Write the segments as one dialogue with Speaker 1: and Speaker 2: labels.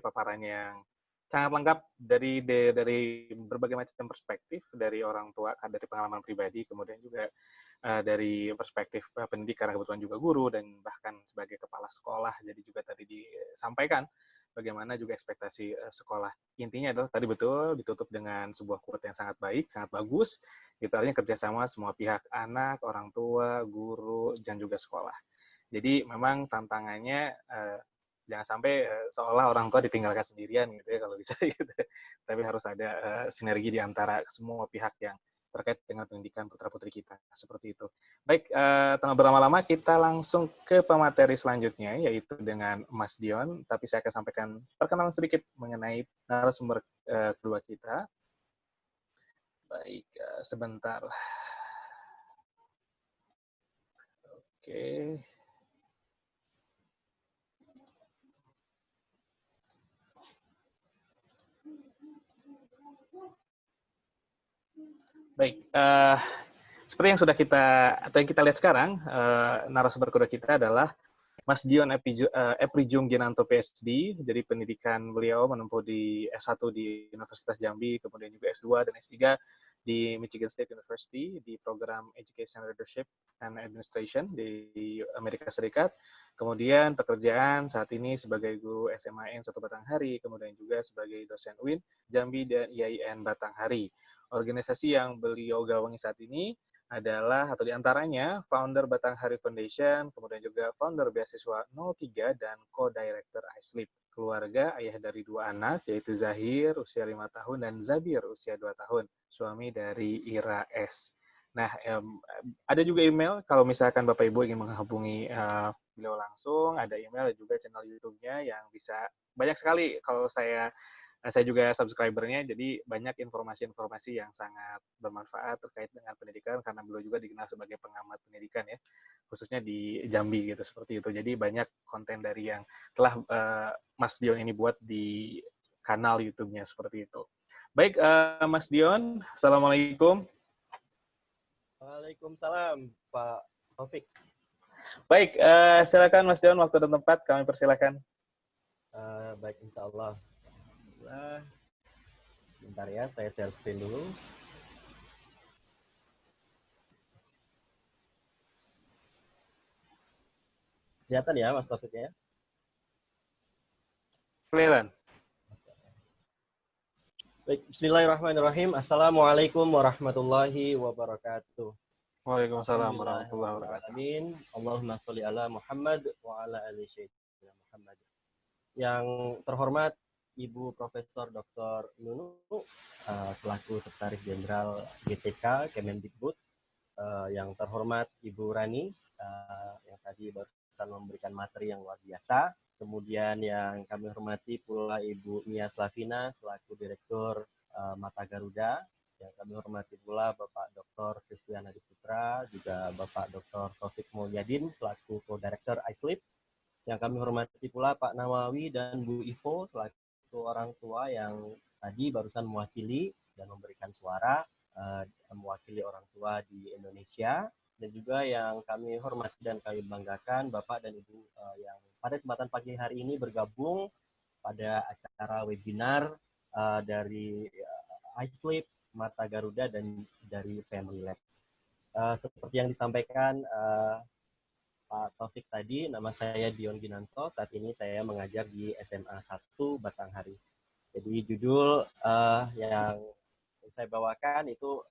Speaker 1: paparan yang sangat lengkap dari berbagai macam perspektif, dari orang tua, dari pengalaman pribadi, kemudian juga dari perspektif pendidik karena kebetulan juga guru dan bahkan sebagai kepala sekolah. Jadi juga tadi disampaikan bagaimana juga ekspektasi sekolah. Intinya adalah tadi betul ditutup dengan sebuah quote yang sangat baik, sangat bagus. Itu artinya kerjasama semua pihak, anak, orang tua, guru, dan juga sekolah. Jadi memang tantangannya jangan sampai seolah orang tua ditinggalkan sendirian gitu ya kalau bisa gitu. Tapi harus ada sinergi di antara semua pihak yang terkait dengan pendidikan putra-putri kita. Seperti itu. Baik, tanpa berlama-lama kita langsung ke pemateri selanjutnya, yaitu dengan Mas Dion. Tapi saya akan sampaikan perkenalan sedikit mengenai narasumber kedua kita. Baik, sebentar. Oke. Baik, seperti yang sudah kita lihat sekarang, narasumber kedua kita adalah Mas Dion Eprijung Ginanto PhD. Jadi pendidikan beliau menempuh di S1 di Universitas Jambi, kemudian juga S2 dan S3 di Michigan State University di program Education Leadership and Administration di Amerika Serikat. Kemudian pekerjaan saat ini sebagai guru SMAN 1 Batanghari, kemudian juga sebagai dosen UIN Jambi dan IAIN Batanghari. Organisasi yang beliau gawangi saat ini adalah atau diantaranya founder Batanghari Foundation, kemudian juga founder beasiswa 03 dan co-director iSleep. Keluarga, ayah dari 2 anak, yaitu Zahir usia 5 tahun dan Zabir usia 2 tahun, suami dari Ira S. Nah, ada juga email kalau misalkan Bapak Ibu ingin menghubungi beliau langsung, ada email dan juga channel YouTube-nya yang bisa banyak sekali kalau saya juga subscribernya, jadi banyak informasi-informasi yang sangat bermanfaat terkait dengan pendidikan, karena beliau juga dikenal sebagai pengamat pendidikan ya, khususnya di Jambi gitu, seperti itu. Jadi banyak konten dari yang telah Mas Dion ini buat di kanal YouTube-nya, seperti itu. Baik, Mas Dion, Assalamualaikum.
Speaker 2: Waalaikumsalam, Pak Taufik.
Speaker 1: Baik, silakan Mas Dion, waktu dan tempat kami persilakan.
Speaker 2: Baik, insya Allah. Bentar ya, saya share screen dulu. Kelihatan ya, Mas Taufik ya?
Speaker 1: Kelihatan.
Speaker 2: Baik, bismillahirrahmanirrahim. Assalamualaikum warahmatullahi wabarakatuh.
Speaker 1: Waalaikumsalam warahmatullahi wabarakatuh.
Speaker 2: Allahumma sholli ala Muhammad wa ala ali sayyidina Muhammad. Yang terhormat Ibu Profesor Dr. Nunu selaku Sekretaris Jenderal GTK Kemendikbud, yang terhormat Ibu Rani yang tadi barusan memberikan materi yang luar biasa. Kemudian yang kami hormati pula Ibu Mia Slavina selaku Direktur Mata Garuda. Yang kami hormati pula Bapak Dr. Christian Hadi Putra, juga Bapak Dr. Taufik Mulyadin selaku Co-Director iSleep. Yang kami hormati pula Pak Nawawi dan Bu Ivo selaku orang tua yang tadi barusan mewakili dan memberikan suara mewakili orang tua di Indonesia. Dan juga yang kami hormati dan kami banggakan Bapak dan Ibu yang pada kesempatan pagi hari ini bergabung pada acara webinar dari iSleep, Mata Garuda, dan dari Family Lab. Seperti yang disampaikan Pak Taufik tadi, nama saya Dion Ginanto. Saat ini saya mengajar di SMA 1 Batanghari. Jadi judul yang saya bawakan itu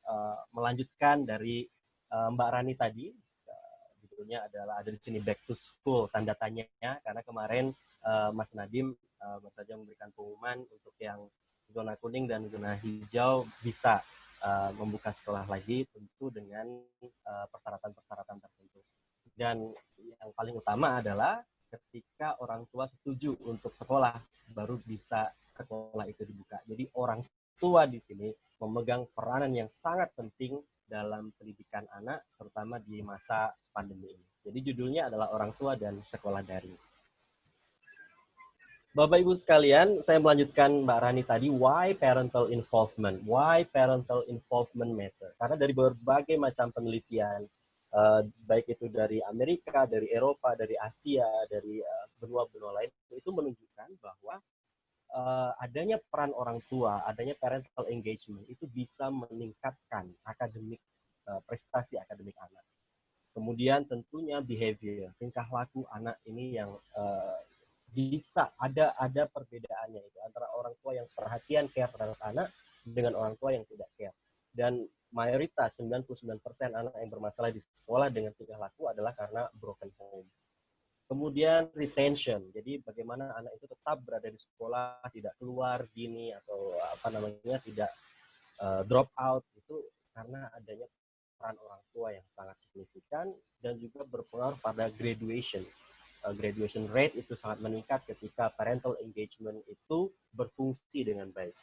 Speaker 2: melanjutkan dari Mbak Rani tadi. Judulnya adalah ada di sini Back to School, tanda tanya, karena kemarin Mas Nadiem baru saja memberikan pengumuman untuk yang zona kuning dan zona hijau bisa membuka sekolah lagi, tentu dengan persyaratan-persyaratan tertentu. Dan yang paling utama adalah ketika orang tua setuju untuk sekolah, baru bisa sekolah itu dibuka. Jadi orang tua di sini memegang peranan yang sangat penting dalam pendidikan anak, terutama di masa pandemi ini. Jadi judulnya adalah Orang Tua dan Sekolah Daring. Bapak Ibu sekalian, saya melanjutkan Mbak Rani tadi, why parental involvement? Why parental involvement matter? Karena dari berbagai macam penelitian, baik itu dari Amerika, dari Eropa, dari Asia, dari benua-benua lain, itu menunjukkan bahwa adanya peran orang tua, adanya parental engagement itu bisa meningkatkan prestasi akademik anak. Kemudian tentunya behavior, tingkah laku anak ini yang bisa ada perbedaannya itu antara orang tua yang perhatian care terhadap anak dengan orang tua yang tidak care. Dan mayoritas 99% anak yang bermasalah di sekolah dengan tingkah laku adalah karena broken home. Kemudian retention, jadi bagaimana anak itu tetap berada di sekolah, tidak keluar dini atau tidak drop out, itu karena adanya peran orang tua yang sangat signifikan dan juga berpengaruh pada graduation. Graduation rate itu sangat meningkat ketika parental engagement itu berfungsi dengan baik.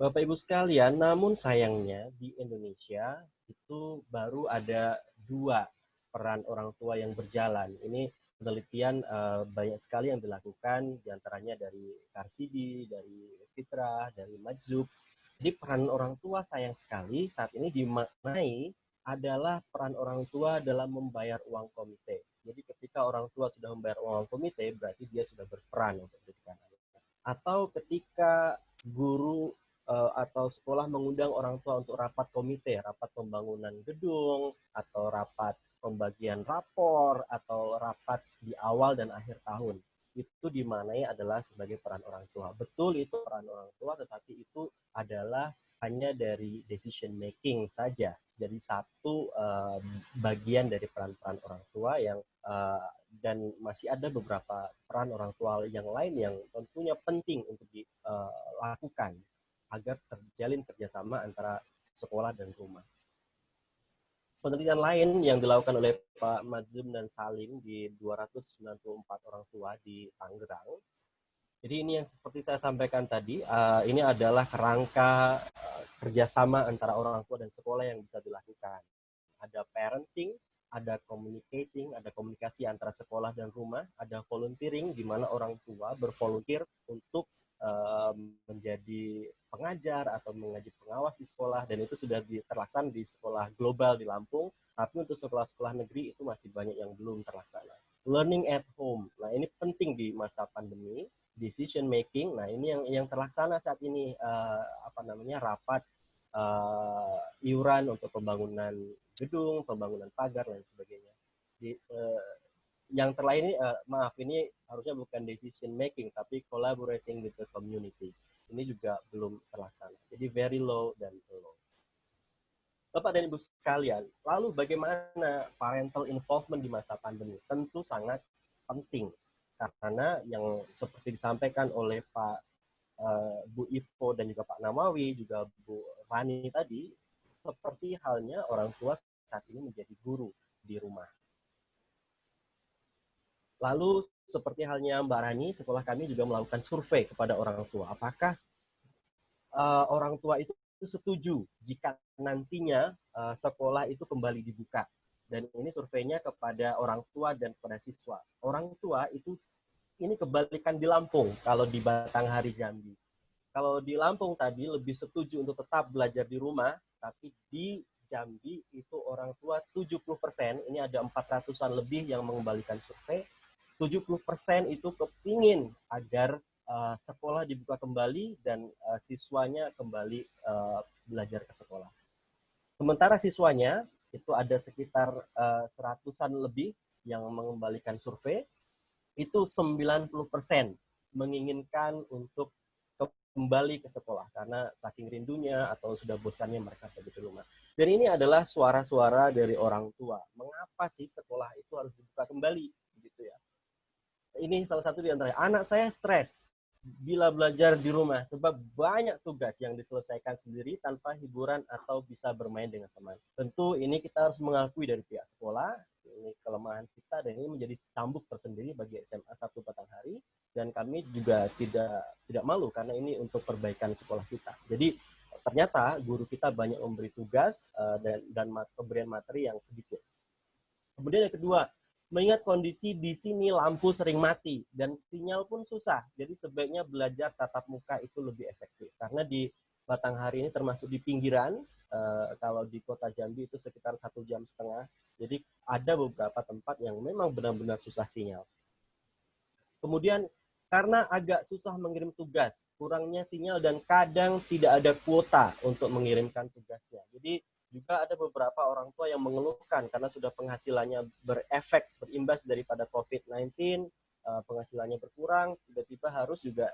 Speaker 2: Bapak Ibu sekalian, namun sayangnya di Indonesia itu baru ada 2 peran orang tua yang berjalan. Ini penelitian banyak sekali yang dilakukan, diantaranya dari Karsidi, dari Fitra, dari Majzub. Jadi peran orang tua sayang sekali saat ini dimaknai adalah peran orang tua dalam membayar uang komite. Jadi ketika orang tua sudah membayar uang komite, berarti dia sudah berperan untuk pendidikan anak. Atau ketika guru atau sekolah mengundang orang tua untuk rapat komite, rapat pembangunan gedung, atau rapat pembagian rapor, atau rapat di awal dan akhir tahun. Itu dimaknai adalah sebagai peran orang tua. Betul itu peran orang tua, tetapi itu adalah hanya dari decision making saja. Jadi satu bagian dari peran-peran orang tua yang dan masih ada beberapa peran orang tua yang lain yang tentunya penting untuk dilakukan agar terjalin kerjasama antara sekolah dan rumah. Penelitian lain yang dilakukan oleh Pak Majzum dan Salim di 294 orang tua di Tangerang. Jadi ini yang seperti saya sampaikan tadi, ini adalah kerangka kerjasama antara orang tua dan sekolah yang bisa dilakukan. Ada parenting, ada communicating, ada komunikasi antara sekolah dan rumah, ada volunteering di mana orang tua bervolunteer untuk menjadi pengajar atau menjadi pengawas di sekolah, dan itu sudah terlaksana di sekolah global di Lampung, tapi untuk sekolah-sekolah negeri itu masih banyak yang belum terlaksana. Learning at home, nah ini penting di masa pandemi. Decision making, nah ini yang terlaksana saat ini, rapat iuran untuk pembangunan gedung, pembangunan pagar dan sebagainya. Yang terlain ini, ini harusnya bukan decision making, tapi collaborating with the community. Ini juga belum terlaksana. Jadi very low dan low. Bapak dan Ibu sekalian, lalu bagaimana parental involvement di masa pandemi? Tentu sangat penting. Karena yang seperti disampaikan oleh Pak Bu Ivo dan juga Pak Namawi, juga Bu Rani tadi, seperti halnya orang tua saat ini menjadi guru di rumah. Lalu seperti halnya Mbak Rani, sekolah kami juga melakukan survei kepada orang tua. Apakah orang tua itu setuju jika nantinya sekolah itu kembali dibuka? Dan ini surveinya kepada orang tua dan kepada siswa. Orang tua itu ini kebalikan di Lampung kalau di Batanghari Jambi. Kalau di Lampung tadi lebih setuju untuk tetap belajar di rumah, tapi di Jambi itu orang tua 70%, ini ada 400-an lebih yang mengembalikan survei, 70% itu kepingin agar sekolah dibuka kembali dan siswanya kembali belajar ke sekolah. Sementara siswanya itu ada sekitar 100-an lebih yang mengembalikan survei, itu 90% menginginkan untuk kembali ke sekolah karena saking rindunya atau sudah bosannya mereka pergi ke rumah. Dan ini adalah suara-suara dari orang tua. Mengapa sih sekolah itu harus dibuka kembali? Gitu ya. Ini salah satu di antara anak saya stres bila belajar di rumah sebab banyak tugas yang diselesaikan sendiri tanpa hiburan atau bisa bermain dengan teman. Tentu ini kita harus mengakui dari pihak sekolah, ini kelemahan kita dan ini menjadi cambuk tersendiri bagi SMA 1 Batanghari, dan kami juga tidak malu karena ini untuk perbaikan sekolah kita. Jadi ternyata guru kita banyak memberi tugas dan pemberian materi yang sedikit. Kemudian yang kedua, mengingat kondisi di sini lampu sering mati dan sinyal pun susah, jadi sebaiknya belajar tatap muka itu lebih efektif. Karena di Batanghari ini termasuk di pinggiran, kalau di kota Jambi itu sekitar 1,5 jam. Jadi ada beberapa tempat yang memang benar-benar susah sinyal. Kemudian karena agak susah mengirim tugas, kurangnya sinyal dan kadang tidak ada kuota untuk mengirimkan tugasnya. Jadi juga ada beberapa orang tua yang mengeluhkan karena sudah penghasilannya berimbas daripada COVID-19, penghasilannya berkurang, tiba-tiba harus juga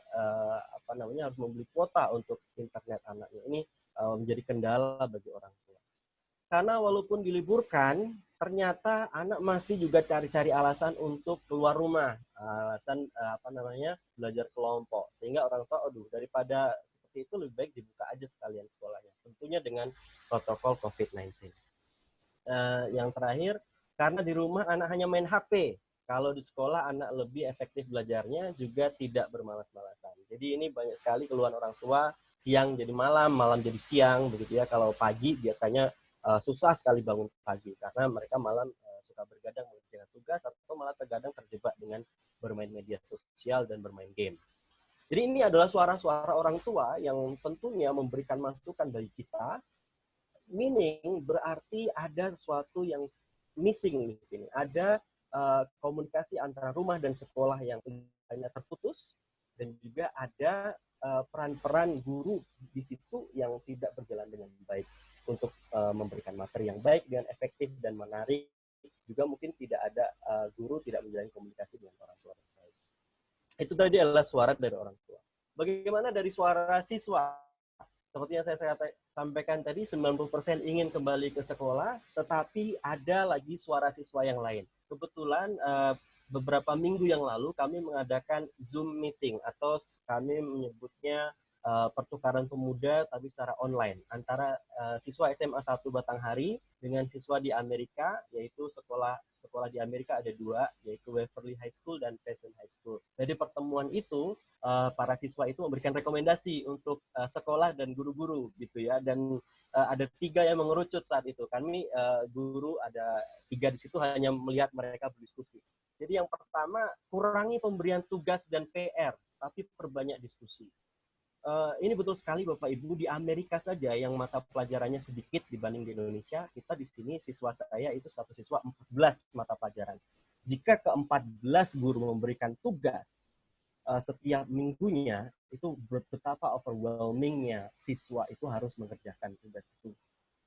Speaker 2: harus membeli kuota untuk internet anaknya. Ini menjadi kendala bagi orang tua. Karena walaupun diliburkan, ternyata anak masih juga cari-cari alasan untuk keluar rumah, alasan belajar kelompok, sehingga orang tua, aduh, daripada seperti itu lebih baik dibuka aja sekalian sekolahnya, tentunya dengan protokol COVID-19. Yang terakhir, karena di rumah anak hanya main HP, kalau di sekolah anak lebih efektif belajarnya, juga tidak bermalas-malasan. Jadi ini banyak sekali keluhan orang tua, siang jadi malam, malam jadi siang, begitu ya. Kalau pagi biasanya susah sekali bangun pagi karena mereka malam suka bergadang mengerjakan tugas atau malah terkadang terjebak dengan bermain media sosial dan bermain game. Jadi ini adalah suara-suara orang tua yang tentunya memberikan masukan bagi kita, meaning berarti ada sesuatu yang missing di sini. Ada komunikasi antara rumah dan sekolah yang hanya terputus, dan juga ada peran-peran guru di situ yang tidak berjalan dengan baik untuk memberikan materi yang baik dengan efektif dan menarik. Juga mungkin tidak ada guru tidak menjalin komunikasi dengan orang tua dengan baik. Itu tadi adalah suara dari orang tua. Bagaimana dari suara siswa? Seperti yang saya sampaikan tadi, 90% ingin kembali ke sekolah, tetapi ada lagi suara siswa yang lain. Kebetulan beberapa minggu yang lalu kami mengadakan Zoom meeting, atau kami menyebutnya pertukaran pemuda tapi secara online antara siswa SMA 1 Batanghari dengan siswa di Amerika, yaitu sekolah di Amerika ada dua, yaitu Waverly High School dan Payson High School. Jadi pertemuan itu para siswa itu memberikan rekomendasi untuk sekolah dan guru-guru gitu ya, dan ada 3 yang mengerucut saat itu. Kami guru ada 3 di situ hanya melihat mereka berdiskusi. Jadi yang pertama, kurangi pemberian tugas dan PR, tapi perbanyak diskusi. Ini betul sekali Bapak Ibu, di Amerika saja yang mata pelajarannya sedikit dibanding di Indonesia, kita di sini siswa saya itu satu siswa 14 mata pelajaran. Jika ke-14 guru memberikan tugas setiap minggunya, itu betapa overwhelmingnya siswa itu harus mengerjakan tugas itu.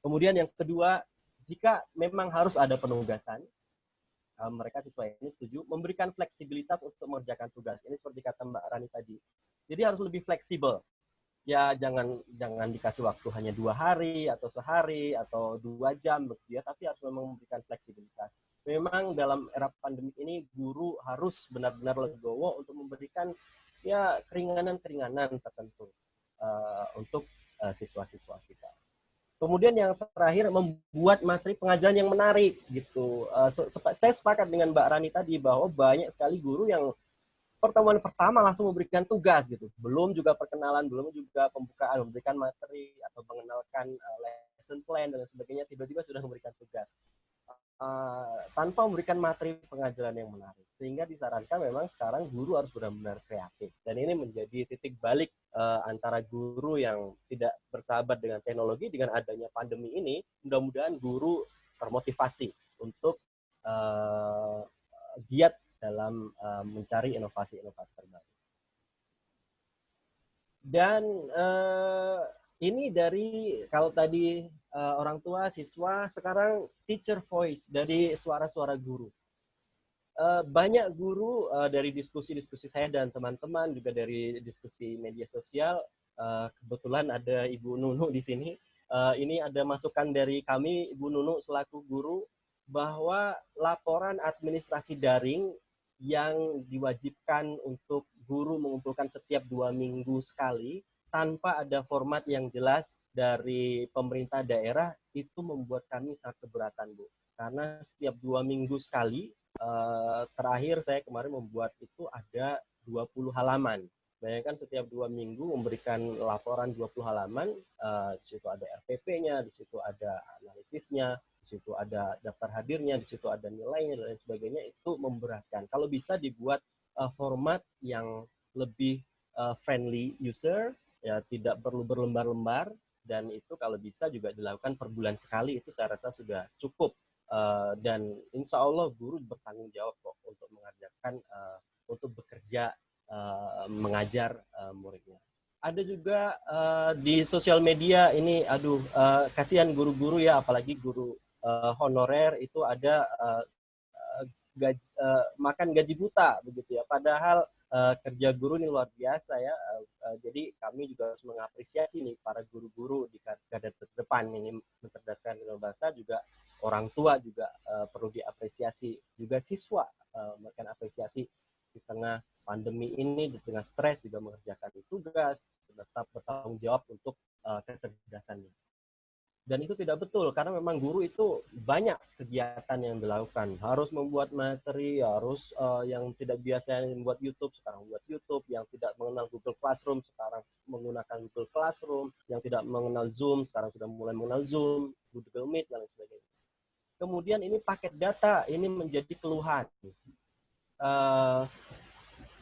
Speaker 2: Kemudian yang kedua, jika memang harus ada penugasan, mereka siswa ini setuju memberikan fleksibilitas untuk mengerjakan tugas. Ini seperti kata Mbak Rani tadi. Jadi harus lebih fleksibel. Ya jangan dikasih waktu hanya 2 hari atau sehari atau 2 jam begitu ya, tapi harus memang memberikan fleksibilitas. Memang dalam era pandemi ini guru harus benar-benar legowo untuk memberikan ya keringanan-keringanan tertentu untuk siswa-siswa kita. Kemudian yang terakhir, membuat materi pengajaran yang menarik gitu. Saya sepakat dengan Mbak Rani tadi bahwa banyak sekali guru yang pertemuan pertama langsung memberikan tugas gitu, belum juga perkenalan, belum juga pembukaan, memberikan materi atau mengenalkan lesson plan dan sebagainya, tiba-tiba sudah memberikan tugas tanpa memberikan materi pengajaran yang menarik. Sehingga disarankan memang sekarang guru harus benar-benar kreatif, dan ini menjadi titik balik antara guru yang tidak bersahabat dengan teknologi. Dengan adanya pandemi ini, mudah-mudahan guru termotivasi untuk giat dalam mencari inovasi-inovasi terbaru. Dan ini dari, kalau tadi orang tua, siswa, sekarang teacher voice, dari suara-suara guru. Banyak guru dari diskusi-diskusi saya dan teman-teman, juga dari diskusi media sosial, kebetulan ada Ibu Nunu di sini. Ini ada masukan dari kami, Ibu Nunu selaku guru, bahwa laporan administrasi daring yang diwajibkan untuk guru mengumpulkan setiap 2 minggu sekali tanpa ada format yang jelas dari pemerintah daerah, itu membuat kami sangat keberatan, Bu. Karena setiap 2 minggu sekali, terakhir saya kemarin membuat itu ada 20 halaman. Bayangkan setiap 2 minggu memberikan laporan 20 halaman, di situ ada RPP-nya, di situ ada analisisnya, di situ ada daftar hadirnya, di situ ada nilainya, dan lain sebagainya. Itu memberatkan. Kalau bisa dibuat format yang lebih friendly user, ya tidak perlu berlembar-lembar, dan itu kalau bisa juga dilakukan per bulan sekali, itu saya rasa sudah cukup. Dan insya Allah guru bertanggung jawab kok untuk mengerjakan untuk bekerja mengajar muridnya. Ada juga di sosial media ini, kasihan guru-guru ya, apalagi guru honorer itu ada makan gaji buta begitu ya. Padahal kerja guru ini luar biasa ya. Jadi kami juga harus mengapresiasi nih para guru-guru di garda terdepan ini mencerdaskan dengan bahasa, juga orang tua juga perlu diapresiasi, juga siswa memberikan apresiasi di tengah pandemi ini, di tengah stres juga mengerjakan tugas, tetap bertanggung jawab untuk kecerdasannya. Dan itu tidak betul, karena memang guru itu banyak kegiatan yang dilakukan. Harus membuat materi, harus yang tidak biasa membuat YouTube, sekarang membuat YouTube. Yang tidak mengenal Google Classroom, sekarang menggunakan Google Classroom. Yang tidak mengenal Zoom, sekarang sudah mulai mengenal Zoom, Google Meet, dan lain sebagainya. Kemudian ini paket data, ini menjadi keluhan.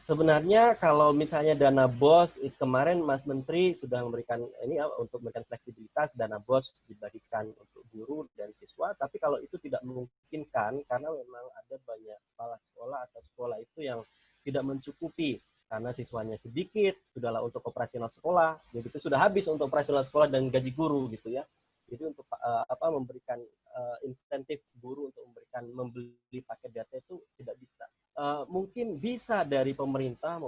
Speaker 2: Sebenarnya kalau misalnya dana BOS, kemarin Mas Menteri sudah memberikan ini untuk memberikan fleksibilitas, dana BOS dibagikan untuk guru dan siswa, tapi kalau itu tidak memungkinkan karena memang ada banyak kepala sekolah atau sekolah itu yang tidak mencukupi karena siswanya sedikit, sudahlah untuk operasional sekolah, jadi itu sudah habis untuk operasional sekolah dan gaji guru gitu ya. Jadi untuk memberikan insentif guru untuk membeli paket data itu tidak bisa. Mungkin bisa dari pemerintah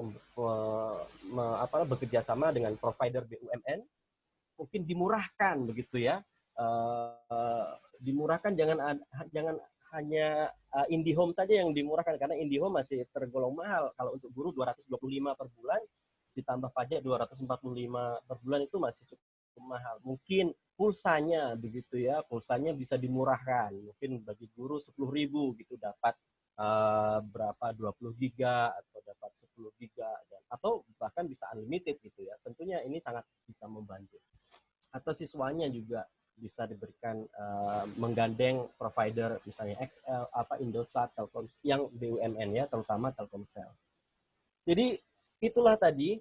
Speaker 2: bekerja sama dengan provider BUMN, mungkin dimurahkan begitu ya, dimurahkan, jangan hanya IndiHome saja yang dimurahkan, karena IndiHome masih tergolong mahal. Kalau untuk guru 225 per bulan ditambah pajak 245 per bulan itu masih cukup mahal. Mungkin pulsanya begitu ya, pulsanya bisa dimurahkan, mungkin bagi guru 10.000 gitu dapat berapa 20 giga atau dapat 10 giga atau bahkan bisa unlimited gitu ya. Tentunya ini sangat bisa membantu. Atau siswanya juga bisa diberikan menggandeng provider misalnya XL, Indosat, Telkom yang BUMN ya, terutama Telkomsel. Jadi itulah tadi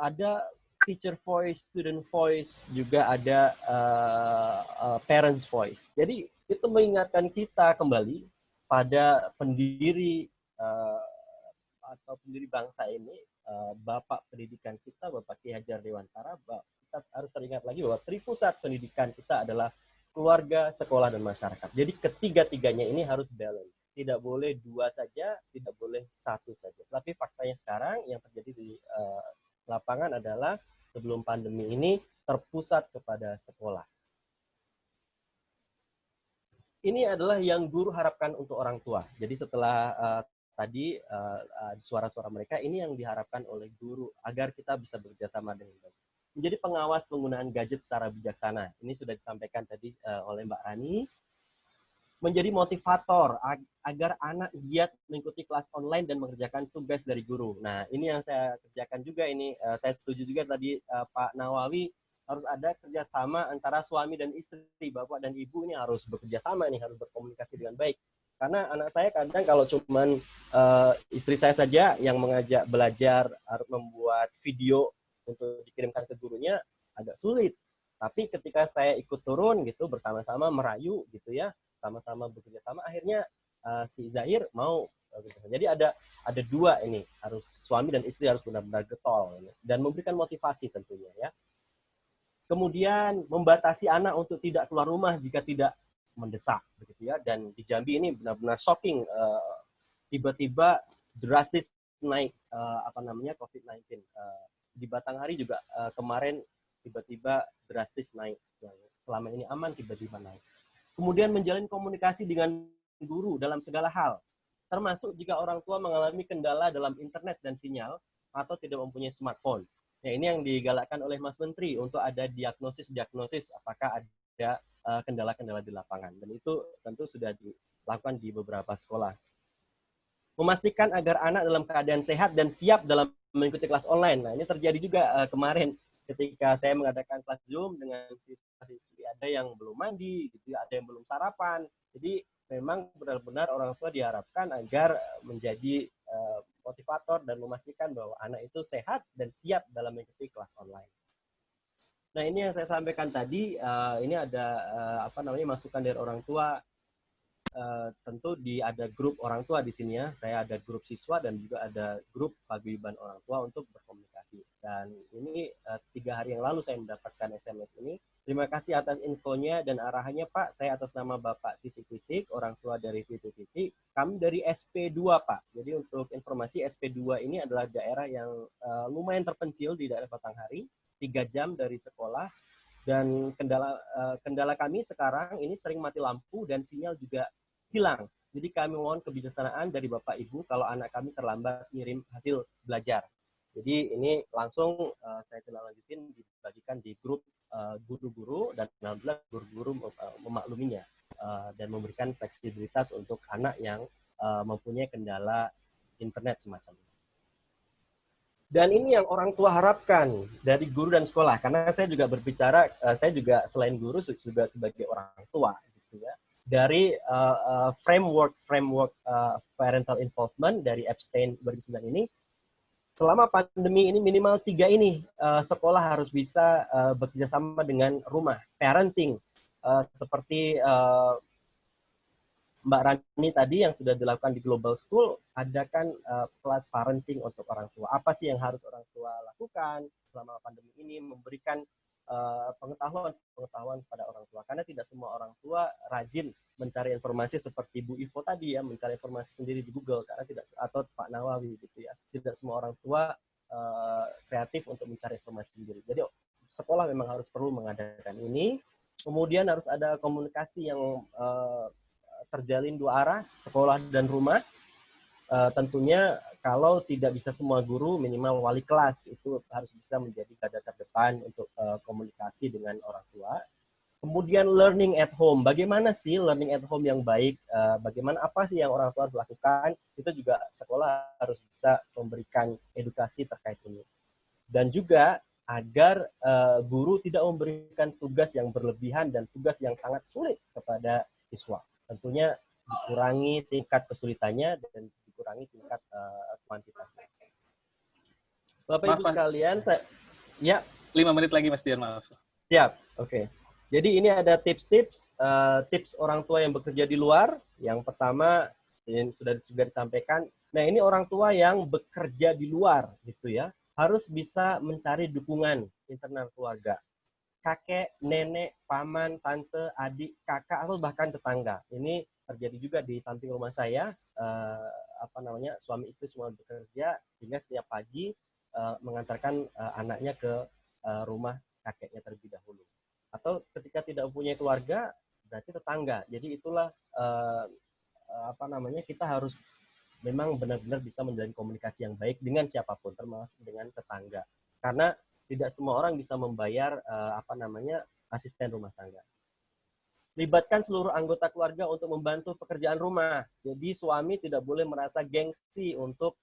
Speaker 2: ada teacher voice, student voice, juga ada parents voice. Jadi itu mengingatkan kita kembali pada pendiri atau pendiri bangsa ini, Bapak pendidikan kita, Bapak Ki Hajar Dewantara. Kita harus teringat lagi bahwa tripusat pendidikan kita adalah keluarga, sekolah, dan masyarakat. Jadi ketiga-tiganya ini harus balance. Tidak boleh dua saja, tidak boleh satu saja. Tapi faktanya sekarang yang terjadi di lapangan adalah sebelum pandemi ini terpusat kepada sekolah. Ini adalah yang guru harapkan untuk orang tua. Jadi setelah tadi suara-suara mereka, ini yang diharapkan oleh guru agar kita bisa bekerjasama dengan baik. Menjadi pengawas penggunaan gadget secara bijaksana. Ini sudah disampaikan tadi oleh Mbak Rani. Menjadi motivator agar anak giat mengikuti kelas online dan mengerjakan tugas dari guru. Nah, ini yang saya kerjakan juga ini. Saya setuju juga tadi Pak Nawawi, harus ada kerjasama antara suami dan istri, bapak dan ibu ini harus bekerja sama nih, harus berkomunikasi dengan baik. Karena anak saya kadang kalau cuman istri saya saja yang mengajak belajar, harus membuat video untuk dikirimkan ke gurunya agak sulit. Tapi ketika saya ikut turun gitu bersama-sama merayu gitu ya, sama-sama bekerja sama, akhirnya si Zahir mau. Jadi ada dua ini, harus suami dan istri harus benar-benar getol dan memberikan motivasi tentunya ya. Kemudian membatasi anak untuk tidak keluar rumah jika tidak mendesak begitu ya. Dan di Jambi ini benar-benar shocking, tiba-tiba drastis naik COVID-19. Di Batanghari juga kemarin tiba-tiba drastis naik. Selama ini aman, tiba-tiba naik. Kemudian menjalin komunikasi dengan guru dalam segala hal, termasuk jika orang tua mengalami kendala dalam internet dan sinyal atau tidak mempunyai smartphone. Ya, ini yang digalakkan oleh Mas Menteri untuk ada diagnosis apakah ada kendala-kendala di lapangan. Dan itu tentu sudah dilakukan di beberapa sekolah. Memastikan agar anak dalam keadaan sehat dan siap dalam mengikuti kelas online. Nah, ini terjadi juga kemarin ketika saya mengadakan kelas Zoom dengan siswa-siswi, ada yang belum mandi, gitu, ada yang belum sarapan. Jadi memang benar-benar orang tua diharapkan agar menjadi motivator dan memastikan bahwa anak itu sehat dan siap dalam mengikuti kelas online. Nah, ini yang saya sampaikan tadi. Ini ada masukan dari orang tua. tentu ada grup orang tua di sini ya. Saya ada grup siswa dan juga ada grup paguyuban orang tua untuk berkomunikasi. Dan ini 3 hari yang lalu saya mendapatkan SMS ini. Terima kasih atas infonya dan arahannya Pak. Saya atas nama Bapak titik-titik, orang tua dari titik-titik. Kami dari SP2 Pak. Jadi untuk informasi SP2 ini adalah daerah yang lumayan terpencil di daerah Batanghari. 3 jam dari sekolah. Dan kendala kami sekarang ini sering mati lampu dan sinyal juga hilang. Jadi kami mohon kebijaksanaan dari Bapak Ibu kalau anak kami terlambat ngirim hasil belajar. Jadi ini langsung saya telah lanjutin dibagikan di grup guru-guru dan alhamdulillah guru-guru memakluminya dan memberikan fleksibilitas untuk anak yang mempunyai kendala internet semacam ini. Dan ini yang orang tua harapkan dari guru dan sekolah, karena saya juga berbicara, saya juga selain guru juga sebagai orang tua, gitu ya. Dari framework parental involvement dari Epstein 2009 ini, selama pandemi ini minimal 3 ini sekolah harus bisa bekerja sama dengan rumah, parenting, seperti Mbak Rani tadi yang sudah dilakukan di Global School, adakan kelas parenting untuk orang tua. Apa sih yang harus orang tua lakukan selama pandemi ini, memberikan pengetahuan pada orang tua. Karena tidak semua orang tua rajin mencari informasi seperti Bu Ivo tadi ya, mencari informasi sendiri di Google, karena tidak, atau Pak Nawawi gitu ya. Tidak semua orang tua kreatif untuk mencari informasi sendiri. Jadi sekolah memang harus perlu mengadakan ini. Kemudian harus ada komunikasi yang terjalin 2 arah, sekolah dan rumah. Tentunya kalau tidak bisa semua guru, minimal wali kelas itu harus bisa menjadi garda terdepan untuk komunikasi dengan orang tua. Kemudian learning at home. Bagaimana sih learning at home yang baik? Bagaimana, apa sih yang orang tua harus lakukan? Itu juga sekolah harus bisa memberikan edukasi terkait ini. Dan juga agar guru tidak memberikan tugas yang berlebihan dan tugas yang sangat sulit kepada siswa. Tentunya dikurangi tingkat kesulitannya dan dikurangi tingkat kuantitasnya. Bapak Ibu sekalian, ya
Speaker 1: 5 menit lagi Mas Dian, maaf.
Speaker 2: Siap, oke. Jadi ini ada tips-tips orang tua yang bekerja di luar. Yang pertama yang sudah disampaikan. Nah, ini orang tua yang bekerja di luar gitu ya, harus bisa mencari dukungan internal keluarga. Kakek, nenek, paman, tante, adik, kakak, atau bahkan tetangga. Ini terjadi juga di samping rumah saya. Suami istri semua bekerja sehingga setiap pagi mengantarkan anaknya ke rumah kakeknya terlebih dahulu. Atau ketika tidak mempunyai keluarga, berarti tetangga. Jadi itulah kita harus memang benar-benar bisa menjalin komunikasi yang baik dengan siapapun, termasuk dengan tetangga. Karena tidak semua orang bisa membayar asisten rumah tangga. Libatkan seluruh anggota keluarga untuk membantu pekerjaan rumah. Jadi suami tidak boleh merasa gengsi untuk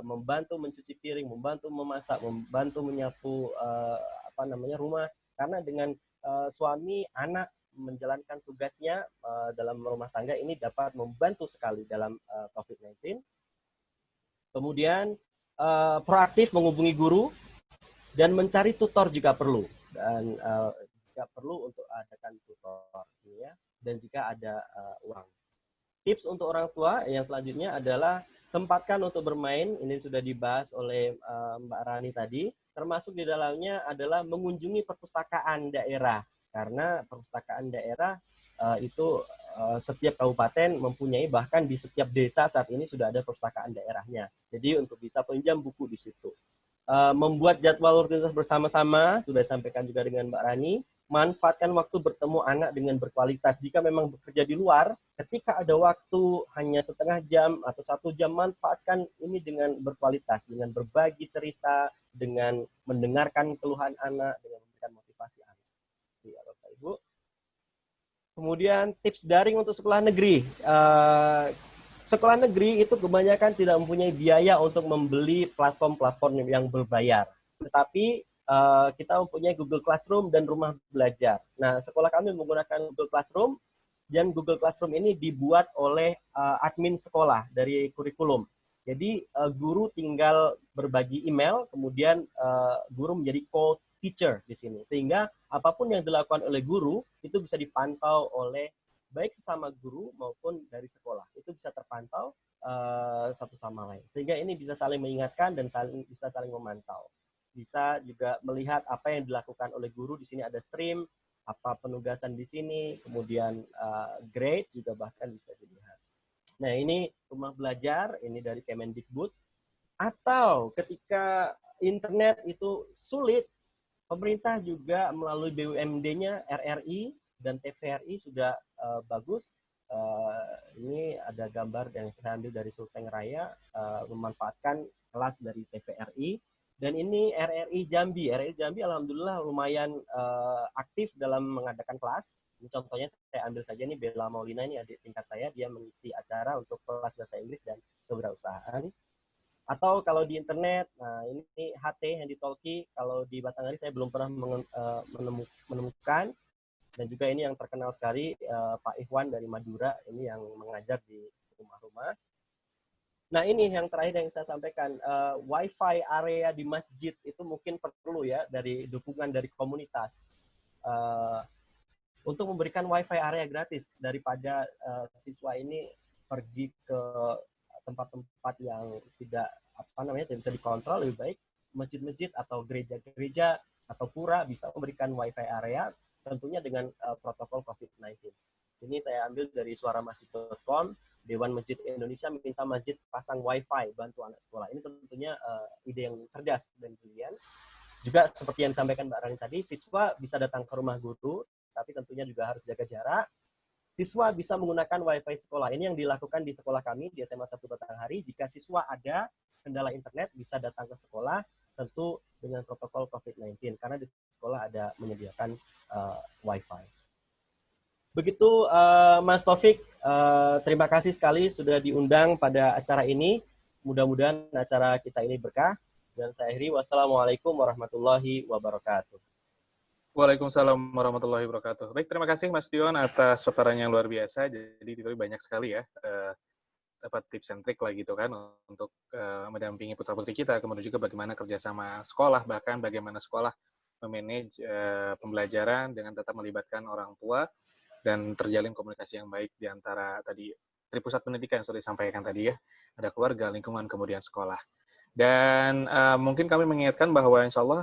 Speaker 2: membantu mencuci piring, membantu memasak, membantu menyapu rumah. Karena dengan suami, anak menjalankan tugasnya dalam rumah tangga ini dapat membantu sekali dalam COVID-19. Kemudian proaktif menghubungi guru dan mencari tutor jika perlu, dan jika perlu untuk adakan tutor ya, dan jika ada uang. Tips untuk orang tua yang selanjutnya adalah sempatkan untuk bermain. Ini sudah dibahas oleh Mbak Rani tadi, termasuk di dalamnya adalah mengunjungi perpustakaan daerah, karena perpustakaan daerah itu setiap kabupaten mempunyai, bahkan di setiap desa saat ini sudah ada perpustakaan daerahnya. Jadi untuk bisa pinjam buku di situ. Membuat jadwal rutinitas bersama-sama, sudah disampaikan juga dengan Mbak Rani. Manfaatkan waktu bertemu anak dengan berkualitas. Jika memang bekerja di luar, ketika ada waktu hanya setengah jam atau 1 jam, manfaatkan ini dengan berkualitas, dengan berbagi cerita, dengan mendengarkan keluhan anak, dengan memberikan motivasi anak. Ya, Bapak Ibu. Kemudian tips daring untuk sekolah negeri. Sekolah negeri itu kebanyakan tidak mempunyai biaya untuk membeli platform-platform yang berbayar. Tetapi kita mempunyai Google Classroom dan rumah belajar. Nah, sekolah kami menggunakan Google Classroom, dan Google Classroom ini dibuat oleh admin sekolah dari kurikulum. Jadi guru tinggal berbagi email, kemudian guru menjadi co-teacher di sini. Sehingga apapun yang dilakukan oleh guru itu bisa dipantau oleh baik sesama guru maupun dari sekolah. Itu bisa terpantau satu sama lain. Sehingga ini bisa saling mengingatkan dan bisa saling memantau. Bisa juga melihat apa yang dilakukan oleh guru. Di sini ada stream, apa penugasan di sini, kemudian grade juga bahkan bisa dilihat. Nah, ini rumah belajar, ini dari Kemendikbud. Atau ketika internet itu sulit, pemerintah juga melalui BUMD-nya, RRI dan TVRI sudah bagus. Ini ada gambar yang saya ambil dari Sulteng Raya, memanfaatkan kelas dari TVRI. Dan ini RRI Jambi. RRI Jambi alhamdulillah lumayan aktif dalam mengadakan kelas. Ini contohnya saya ambil saja nih, Bella Maulina, ini adik tingkat saya, dia mengisi acara untuk kelas bahasa Inggris dan kewirausahaan. Atau kalau di internet, nah ini HT Handy Talkie, kalau di Batanghari saya belum pernah menemukan. Dan juga ini yang terkenal sekali, Pak Ikhwan dari Madura, ini yang mengajar di rumah-rumah. Nah, ini yang terakhir yang saya sampaikan, Wi-Fi area di masjid itu mungkin perlu ya, dari dukungan dari komunitas. Untuk memberikan Wi-Fi area gratis, daripada siswa ini pergi ke tempat-tempat yang tidak tidak bisa dikontrol, lebih baik masjid-masjid atau gereja-gereja atau pura bisa memberikan Wi-Fi area, tentunya dengan protokol COVID-19. Ini saya ambil dari suaramasjid.com. Dewan Masjid Indonesia minta masjid pasang Wi-Fi bantu anak sekolah. Ini tentunya ide yang cerdas dan brilian. Juga seperti yang disampaikan Mbak Rani tadi, siswa bisa datang ke rumah guru, tapi tentunya juga harus jaga jarak. Siswa bisa menggunakan Wi-Fi sekolah. Ini yang dilakukan di sekolah kami di SMA 1 Batanghari. Jika siswa ada kendala internet, bisa datang ke sekolah, tentu dengan protokol COVID-19, karena di sekolah ada menyediakan Wi-Fi. Begitu Mas Taufik, terima kasih sekali sudah diundang pada acara ini. Mudah-mudahan acara kita ini berkah. Dan saya akhiri, wassalamualaikum warahmatullahi wabarakatuh.
Speaker 1: Waalaikumsalam warahmatullahi wabarakatuh. Baik, terima kasih Mas Dion atas paparannya yang luar biasa. Jadi itu banyak sekali ya dapat tips and trick lah gitu kan untuk mendampingi putra-putri kita, kemudian juga bagaimana kerjasama sekolah, bahkan bagaimana sekolah memanage pembelajaran dengan tetap melibatkan orang tua dan terjalin komunikasi yang baik di antara tadi dari pusat pendidikan yang sudah disampaikan tadi ya, ada keluarga, lingkungan, kemudian sekolah. Dan mungkin kami mengingatkan bahwa insya Allah